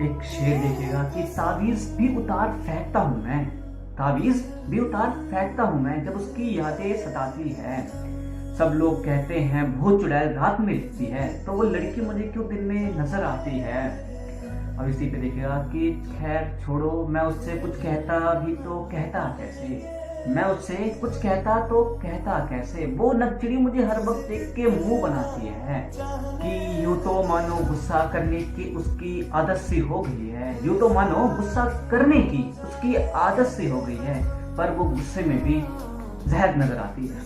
एक शेर देखिएगा कि तावीज भी उतार फेंकता हूं मैं, तावीज भी उतार फेंकता हूं मैं, जब उसकी यादें सताती है। सब लोग कहते हैं भूत चुड़ैल रात में दिखती है, तो वो लड़की मुझे क्यों दिन में नजर आती है। अब इसी पे देखिएगा कि खैर छोड़ो, मैं उससे कुछ कहता भी तो कहता कैसे, मैं उससे कुछ कहता तो कहता कैसे। वो नकचड़ी मुझे हर वक्त देख के मुंह बनाती है कि यूं तो मानो गुस्सा करने की उसकी आदत सी हो गई है, यूं तो मानो गुस्सा करने की उसकी आदत सी हो गई है, पर वो गुस्से में भी जहर नजर आती है।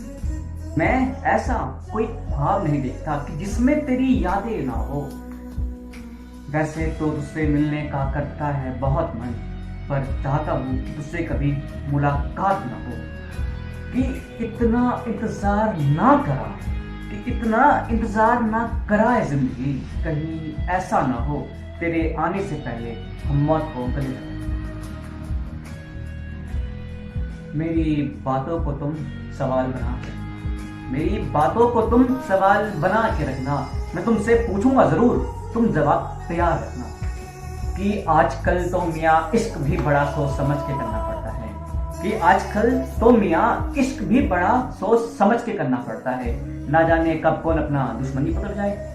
मैं ऐसा कोई ख्वाब नहीं देखता कि जिसमें तेरी यादें ना हो। वैसे तो तुझसे मिलने का करता है बहुत मन, पर चाहता हूँ कि तुझसे कभी मुलाकात ना हो। कि इतना इंतजार ना करा, कि इतना इंतजार ना कराए जिंदगी, कहीं ऐसा ना हो तेरे आने से पहले हम मौत को गले लगाएं। मेरी बातों को तुम सवाल बना के, मेरी बातों को तुम सवाल बना के रखना, मैं तुमसे पूछूंगा जरूर, तुम जवाब तैयार रखना। कि आजकल तो मियाँ इश्क भी बड़ा सोच समझ के करना पड़ता है, कि आजकल तो मियाँ इश्क भी बड़ा सोच समझ के करना पड़ता है, ना जाने कब कौन अपना दुश्मनी पकड़ जाए।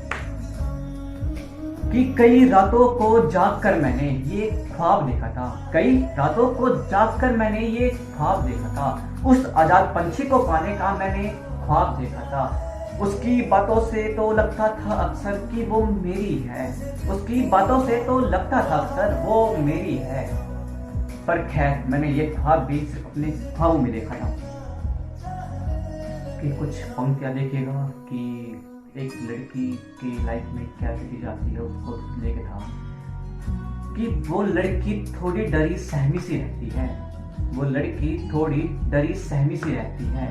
कि कई रातों को जाग कर मैंने ये ख्वाब देखा था, कई रातों को जाग कर मैंने ये ख्वाब देखा था, उस आजाद पंछी को पाने का मैंने ख्वाब देखा था। उसकी बातों से तो लगता था अक्सर कि वो मेरी है, उसकी बातों से तो लगता था अक्सर वो मेरी है, पर खैर मैंने ये ख्वाब भी सिर्फ अपने ख्वाबों में देखा था। कि कुछ पंक्तियां देखिएगा कि एक लड़की की लाइफ में क्या चीज आती है उसको लेके था। कि वो लड़की थोड़ी डरी सहमी सी रहती है, वो लड़की थोड़ी डरी सहमी सी रहती है,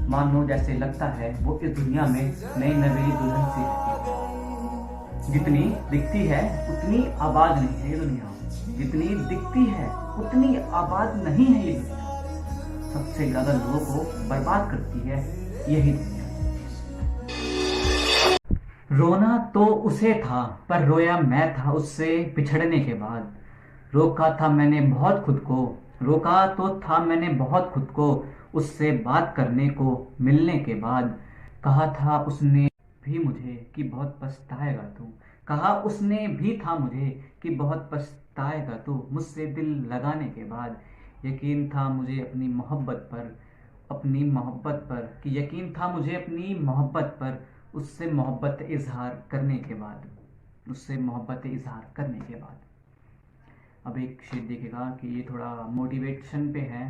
मानो जैसे लगता है वो इस दुनिया में नई नवेली दुल्हन सी रहती है। जितनी दिखती है उतनी आबाद नहीं है ये दुनिया, जितनी दिखती है उतनी आबाद नहीं है ये दुनिया, सबसे ज्यादा लोगों को बर्बाद करती है यही दुनिया। रोना तो उसे था पर रोया मैं था उससे बिछड़ने के बाद, रोका था मैंने बहुत खुद को, रोका तो था मैंने बहुत खुद को उससे बात करने को मिलने के बाद। कहा था उसने भी मुझे कि बहुत पछताएगा तू, कहा उसने भी था मुझे कि बहुत पछताएगा तू मुझसे दिल लगाने के बाद। यकीन था मुझे अपनी मोहब्बत पर, अपनी मोहब्बत पर, कि यकीन था मुझे अपनी मोहब्बत पर, उससे मोहब्बत इजहार करने के बाद, उससे मोहब्बत इजहार करने के बाद। अब एक शेर देखेगा कि ये थोड़ा मोटिवेशन पे है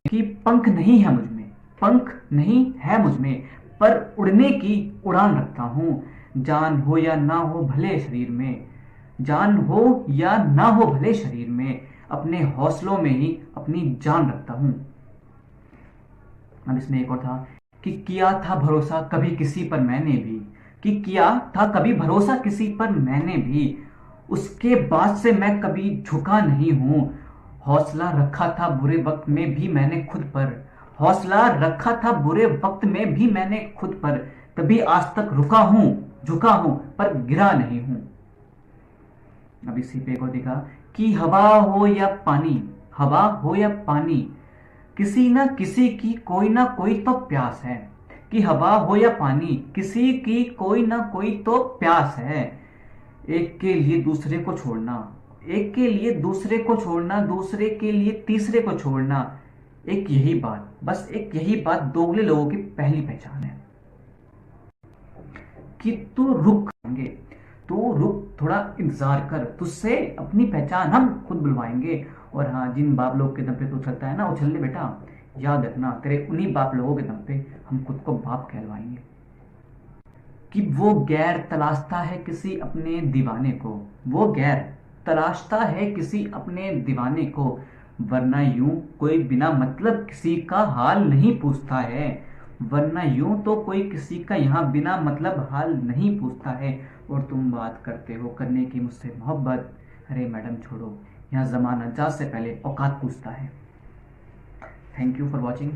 कि पंख नहीं है मुझ में, पंख नहीं है मुझ में, पर उड़ने की उड़ान रखता हूँ। जान हो या ना हो भले शरीर में, जान हो या ना हो भले शरीर में, अपने हौसलों में ही अपनी जान रखता हूँ। अब इसमें एक और था कि किया था भरोसा कभी किसी पर मैंने भी, कि किया था कभी भरोसा किसी पर मैंने भी, उसके बाद से मैं कभी झुका नहीं हूं। हौसला रखा था बुरे वक्त में भी मैंने खुद पर, हौसला रखा था बुरे वक्त में भी मैंने खुद पर, कभी आज तक रुका हूं, झुका हूं, पर गिरा नहीं हूं। अब इसी पे एक और देखा कि हवा हो या पानी, हवा हो या पानी, किसी ना किसी की कोई ना कोई तो प्यास है। कि हवा हो या पानी किसी की कोई ना कोई तो प्यास है। एक के लिए दूसरे को छोड़ना, एक के लिए दूसरे को छोड़ना, दूसरे के लिए तीसरे को छोड़ना, एक यही बात, बस एक यही बात दोगले लोगों की पहली पहचान है। कि तू रुक, तू रुक, थोड़ा इंतजार कर, तुझसे अपनी पहचान हम खुद बुलवाएंगे। और हाँ, जिन बाप लोग के दम पे तू उछलता है ना, उछल ले बेटा, याद रखना तेरे उन्हीं बाप लोगों के दम पे हम खुद को बाप कहलवाएंगे। कि वो गैर तलाशता है किसी अपने दीवाने को, वो गैर तलाशता है किसी अपने दीवाने को, वरना यूं कोई बिना मतलब किसी का हाल नहीं पूछता है, वरना यूं तो कोई किसी का यहाँ बिना मतलब हाल नहीं पूछता है। और तुम बात करते हो करने की मुझसे मोहब्बत, अरे मैडम छोड़ो, यहाँ जमाना जात से पहले औकात पूछता है। Thank you for watching.